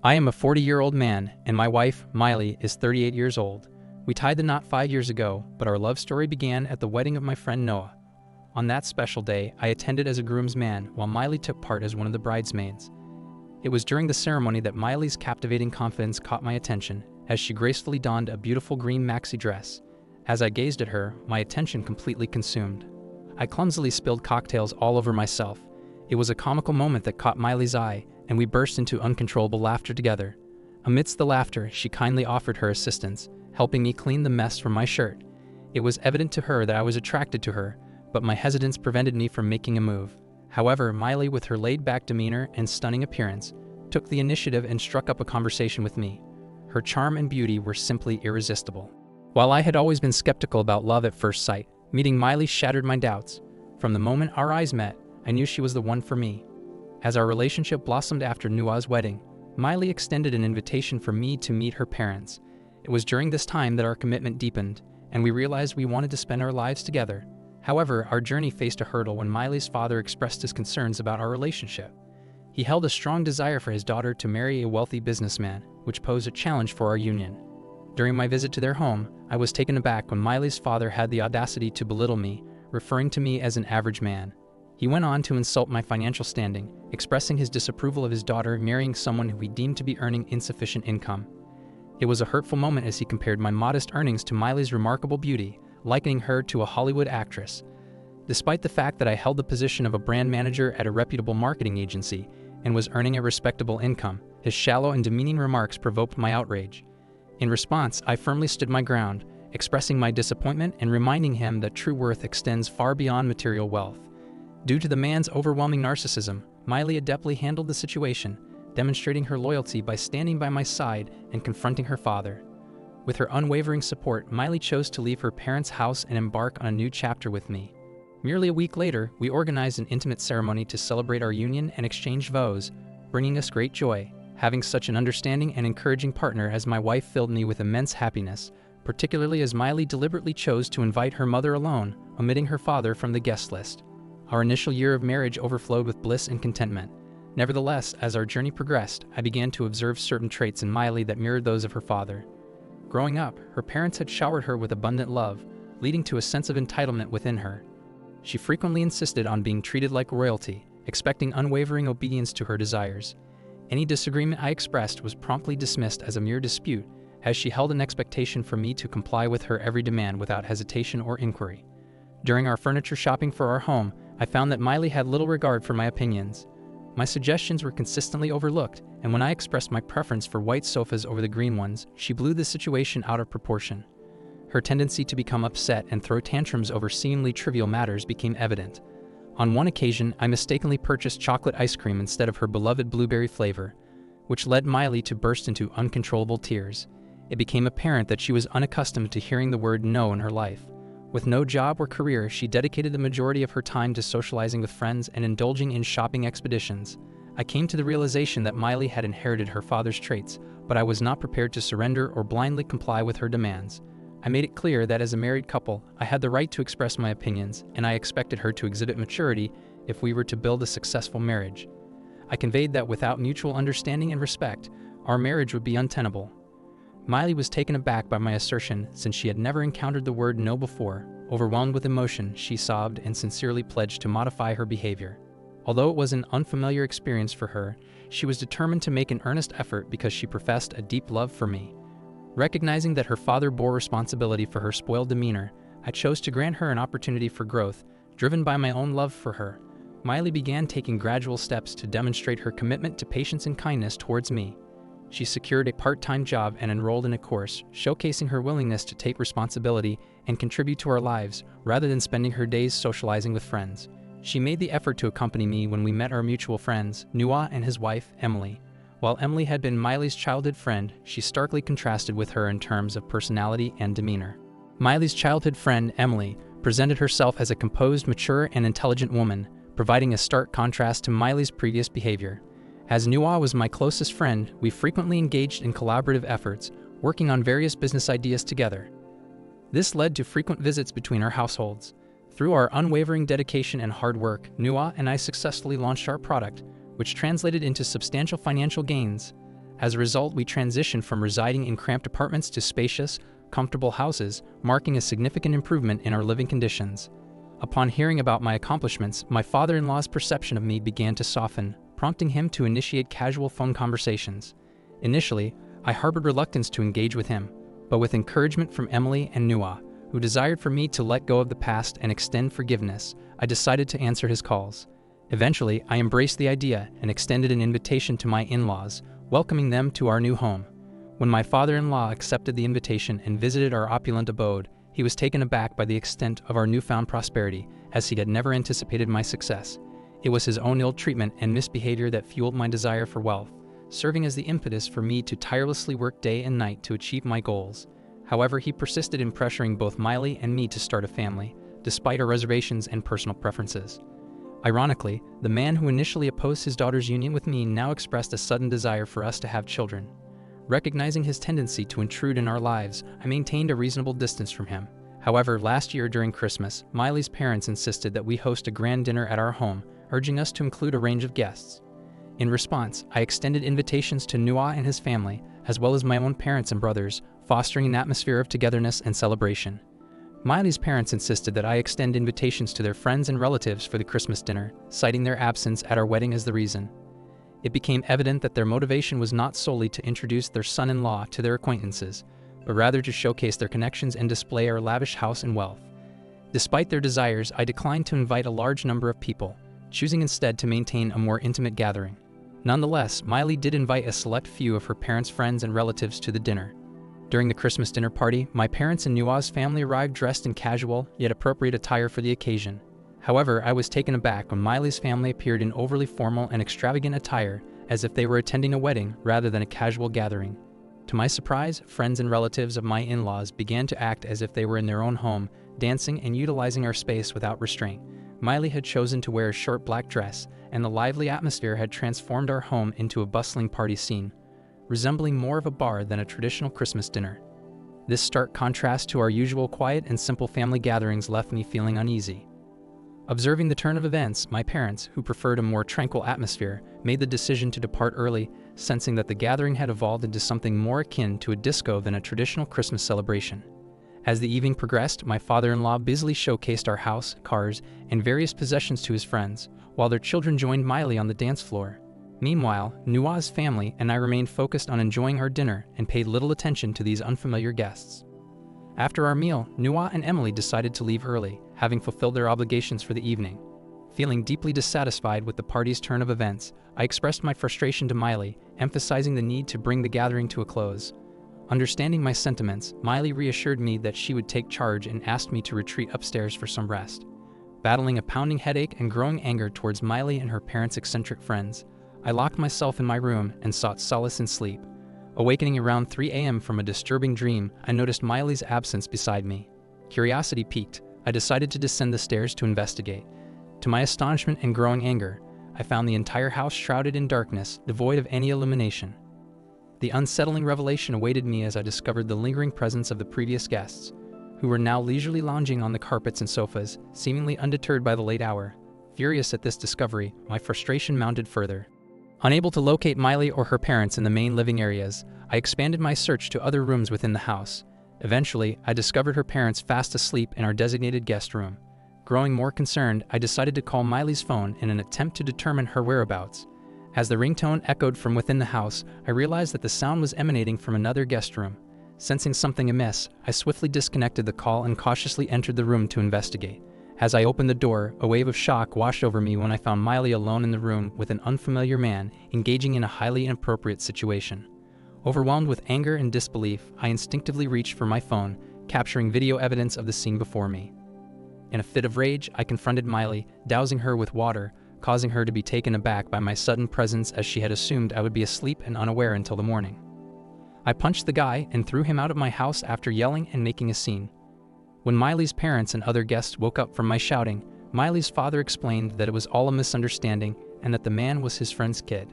I am a 40-year-old man, and my wife, Miley, is 38 years old. We tied the knot 5 years ago, but our love story began at the wedding of my friend Noah. On that special day, I attended as a groomsman while Miley took part as one of the bridesmaids. It was during the ceremony that Miley's captivating confidence caught my attention, as she gracefully donned a beautiful green maxi dress. As I gazed at her, my attention completely consumed. I clumsily spilled cocktails all over myself. It was a comical moment that caught Miley's eye, and we burst into uncontrollable laughter together. Amidst the laughter, she kindly offered her assistance, helping me clean the mess from my shirt. It was evident to her that I was attracted to her, but my hesitance prevented me from making a move. However, Miley, with her laid-back demeanor and stunning appearance, took the initiative and struck up a conversation with me. Her charm and beauty were simply irresistible. While I had always been skeptical about love at first sight, meeting Miley shattered my doubts. From the moment our eyes met, I knew she was the one for me. As our relationship blossomed after Noah's wedding, Miley extended an invitation for me to meet her parents. It was during this time that our commitment deepened, and we realized we wanted to spend our lives together. However, our journey faced a hurdle when Miley's father expressed his concerns about our relationship. He held a strong desire for his daughter to marry a wealthy businessman, which posed a challenge for our union. During my visit to their home, I was taken aback when Miley's father had the audacity to belittle me, referring to me as an average man. He went on to insult my financial standing, expressing his disapproval of his daughter marrying someone who he deemed to be earning insufficient income. It was a hurtful moment as he compared my modest earnings to Miley's remarkable beauty, likening her to a Hollywood actress. Despite the fact that I held the position of a brand manager at a reputable marketing agency and was earning a respectable income, his shallow and demeaning remarks provoked my outrage. In response, I firmly stood my ground, expressing my disappointment and reminding him that true worth extends far beyond material wealth. Due to the man's overwhelming narcissism, Miley adeptly handled the situation, demonstrating her loyalty by standing by my side and confronting her father. With her unwavering support, Miley chose to leave her parents' house and embark on a new chapter with me. Merely a week later, we organized an intimate ceremony to celebrate our union and exchange vows, bringing us great joy. Having such an understanding and encouraging partner as my wife filled me with immense happiness, particularly as Miley deliberately chose to invite her mother alone, omitting her father from the guest list. Our initial year of marriage overflowed with bliss and contentment. Nevertheless, as our journey progressed, I began to observe certain traits in Miley that mirrored those of her father. Growing up, her parents had showered her with abundant love, leading to a sense of entitlement within her. She frequently insisted on being treated like royalty, expecting unwavering obedience to her desires. Any disagreement I expressed was promptly dismissed as a mere dispute, as she held an expectation for me to comply with her every demand without hesitation or inquiry. During our furniture shopping for our home, I found that Miley had little regard for my opinions. My suggestions were consistently overlooked, and when I expressed my preference for white sofas over the green ones, she blew the situation out of proportion. Her tendency to become upset and throw tantrums over seemingly trivial matters became evident. On one occasion, I mistakenly purchased chocolate ice cream instead of her beloved blueberry flavor, which led Miley to burst into uncontrollable tears. It became apparent that she was unaccustomed to hearing the word no in her life. With no job or career, she dedicated the majority of her time to socializing with friends and indulging in shopping expeditions. I came to the realization that Miley had inherited her father's traits, but I was not prepared to surrender or blindly comply with her demands. I made it clear that as a married couple, I had the right to express my opinions, and I expected her to exhibit maturity if we were to build a successful marriage. I conveyed that without mutual understanding and respect, our marriage would be untenable. Miley was taken aback by my assertion since she had never encountered the word no before. Overwhelmed with emotion, she sobbed and sincerely pledged to modify her behavior. Although it was an unfamiliar experience for her, she was determined to make an earnest effort because she professed a deep love for me. Recognizing that her father bore responsibility for her spoiled demeanor, I chose to grant her an opportunity for growth, driven by my own love for her. Miley began taking gradual steps to demonstrate her commitment to patience and kindness towards me. She secured a part-time job and enrolled in a course, showcasing her willingness to take responsibility and contribute to our lives rather than spending her days socializing with friends. She made the effort to accompany me when we met our mutual friends, Noah and his wife, Emily. While Emily had been Miley's childhood friend, she starkly contrasted with her in terms of personality and demeanor. Miley's childhood friend, Emily, presented herself as a composed, mature, and intelligent woman, providing a stark contrast to Miley's previous behavior. As Noah was my closest friend, we frequently engaged in collaborative efforts, working on various business ideas together. This led to frequent visits between our households. Through our unwavering dedication and hard work, Noah and I successfully launched our product, which translated into substantial financial gains. As a result, we transitioned from residing in cramped apartments to spacious, comfortable houses, marking a significant improvement in our living conditions. Upon hearing about my accomplishments, my father-in-law's perception of me began to soften, prompting him to initiate casual phone conversations. Initially, I harbored reluctance to engage with him, but with encouragement from Emily and Nua, who desired for me to let go of the past and extend forgiveness, I decided to answer his calls. Eventually, I embraced the idea and extended an invitation to my in-laws, welcoming them to our new home. When my father-in-law accepted the invitation and visited our opulent abode, he was taken aback by the extent of our newfound prosperity, as he had never anticipated my success. It was his own ill treatment and misbehavior that fueled my desire for wealth, serving as the impetus for me to tirelessly work day and night to achieve my goals. However, he persisted in pressuring both Miley and me to start a family, despite our reservations and personal preferences. Ironically, the man who initially opposed his daughter's union with me now expressed a sudden desire for us to have children. Recognizing his tendency to intrude in our lives, I maintained a reasonable distance from him. However, last year during Christmas, Miley's parents insisted that we host a grand dinner at our home, urging us to include a range of guests. In response, I extended invitations to Nua and his family, as well as my own parents and brothers, fostering an atmosphere of togetherness and celebration. Miley's parents insisted that I extend invitations to their friends and relatives for the Christmas dinner, citing their absence at our wedding as the reason. It became evident that their motivation was not solely to introduce their son-in-law to their acquaintances, but rather to showcase their connections and display our lavish house and wealth. Despite their desires, I declined to invite a large number of people, choosing instead to maintain a more intimate gathering. Nonetheless, Miley did invite a select few of her parents' friends and relatives to the dinner. During the Christmas dinner party, my parents and Nua's family arrived dressed in casual, yet appropriate attire for the occasion. However, I was taken aback when Miley's family appeared in overly formal and extravagant attire, as if they were attending a wedding rather than a casual gathering. To my surprise, friends and relatives of my in-laws began to act as if they were in their own home, dancing and utilizing our space without restraint. Miley had chosen to wear a short black dress, and the lively atmosphere had transformed our home into a bustling party scene, resembling more of a bar than a traditional Christmas dinner. This stark contrast to our usual quiet and simple family gatherings left me feeling uneasy. Observing the turn of events, my parents, who preferred a more tranquil atmosphere, made the decision to depart early, sensing that the gathering had evolved into something more akin to a disco than a traditional Christmas celebration. As the evening progressed, my father-in-law busily showcased our house, cars, and various possessions to his friends, while their children joined Miley on the dance floor. Meanwhile, Nua's family and I remained focused on enjoying our dinner and paid little attention to these unfamiliar guests. After our meal, Nua and Emily decided to leave early, having fulfilled their obligations for the evening. Feeling deeply dissatisfied with the party's turn of events, I expressed my frustration to Miley, emphasizing the need to bring the gathering to a close. Understanding my sentiments, Miley reassured me that she would take charge and asked me to retreat upstairs for some rest. Battling a pounding headache and growing anger towards Miley and her parents' eccentric friends, I locked myself in my room and sought solace in sleep. Awakening around 3 a.m. from a disturbing dream, I noticed Miley's absence beside me. Curiosity piqued, I decided to descend the stairs to investigate. To my astonishment and growing anger, I found the entire house shrouded in darkness, devoid of any illumination. The unsettling revelation awaited me as I discovered the lingering presence of the previous guests, who were now leisurely lounging on the carpets and sofas, seemingly undeterred by the late hour. Furious at this discovery, my frustration mounted further. Unable to locate Miley or her parents in the main living areas, I expanded my search to other rooms within the house. Eventually, I discovered her parents fast asleep in our designated guest room. Growing more concerned, I decided to call Miley's phone in an attempt to determine her whereabouts. As the ringtone echoed from within the house, I realized that the sound was emanating from another guest room. Sensing something amiss, I swiftly disconnected the call and cautiously entered the room to investigate. As I opened the door, a wave of shock washed over me when I found Miley alone in the room with an unfamiliar man engaging in a highly inappropriate situation. Overwhelmed with anger and disbelief, I instinctively reached for my phone, capturing video evidence of the scene before me. In a fit of rage, I confronted Miley, dousing her with water, causing her to be taken aback by my sudden presence as she had assumed I would be asleep and unaware until the morning. I punched the guy and threw him out of my house after yelling and making a scene. When Miley's parents and other guests woke up from my shouting, Miley's father explained that it was all a misunderstanding and that the man was his friend's kid.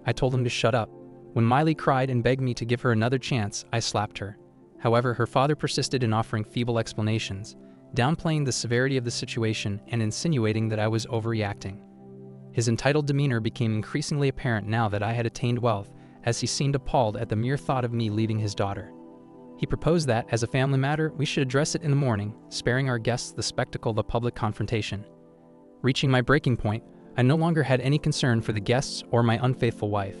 I told him to shut up. When Miley cried and begged me to give her another chance, I slapped her. However, her father persisted in offering feeble explanations, downplaying the severity of the situation and insinuating that I was overreacting. His entitled demeanor became increasingly apparent now that I had attained wealth, as he seemed appalled at the mere thought of me leaving his daughter. He proposed that, as a family matter, we should address it in the morning, sparing our guests the spectacle of a public confrontation. Reaching my breaking point, I no longer had any concern for the guests or my unfaithful wife.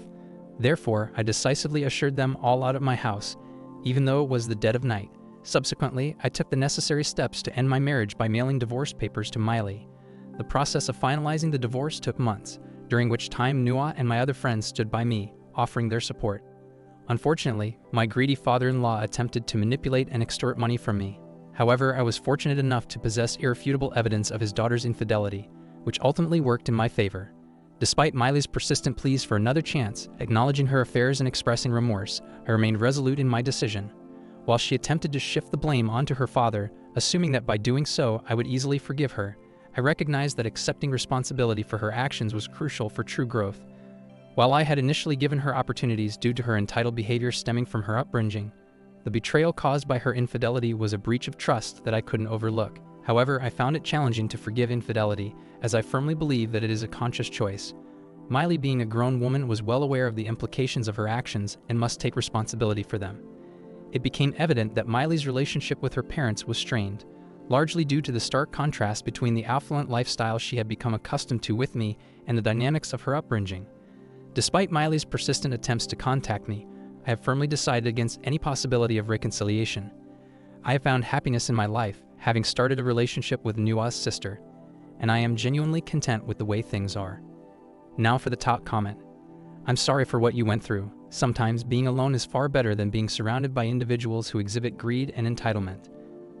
Therefore, I decisively ushered them all out of my house, even though it was the dead of night. Subsequently, I took the necessary steps to end my marriage by mailing divorce papers to Miley. The process of finalizing the divorce took months, during which time Nuha and my other friends stood by me, offering their support. Unfortunately, my greedy father-in-law attempted to manipulate and extort money from me. However, I was fortunate enough to possess irrefutable evidence of his daughter's infidelity, which ultimately worked in my favor. Despite Miley's persistent pleas for another chance, acknowledging her affairs and expressing remorse, I remained resolute in my decision. While she attempted to shift the blame onto her father, assuming that by doing so I would easily forgive her, I recognized that accepting responsibility for her actions was crucial for true growth. While I had initially given her opportunities due to her entitled behavior stemming from her upbringing, the betrayal caused by her infidelity was a breach of trust that I couldn't overlook. However, I found it challenging to forgive infidelity, as I firmly believe that it is a conscious choice. Miley, being a grown woman, was well aware of the implications of her actions and must take responsibility for them. It became evident that Miley's relationship with her parents was strained, largely due to the stark contrast between the affluent lifestyle she had become accustomed to with me and the dynamics of her upbringing. Despite Miley's persistent attempts to contact me, I have firmly decided against any possibility of reconciliation. I have found happiness in my life, having started a relationship with Nuha's sister, and I am genuinely content with the way things are. Now for the top comment. I'm sorry for what you went through. Sometimes being alone is far better than being surrounded by individuals who exhibit greed and entitlement.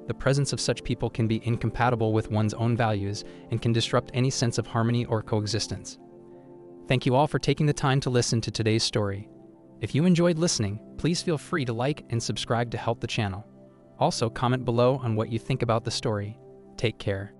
The presence of such people can be incompatible with one's own values and can disrupt any sense of harmony or coexistence. Thank you all for taking the time to listen to today's story. If you enjoyed listening, please feel free to like and subscribe to help the channel. Also, comment below on what you think about the story. Take care.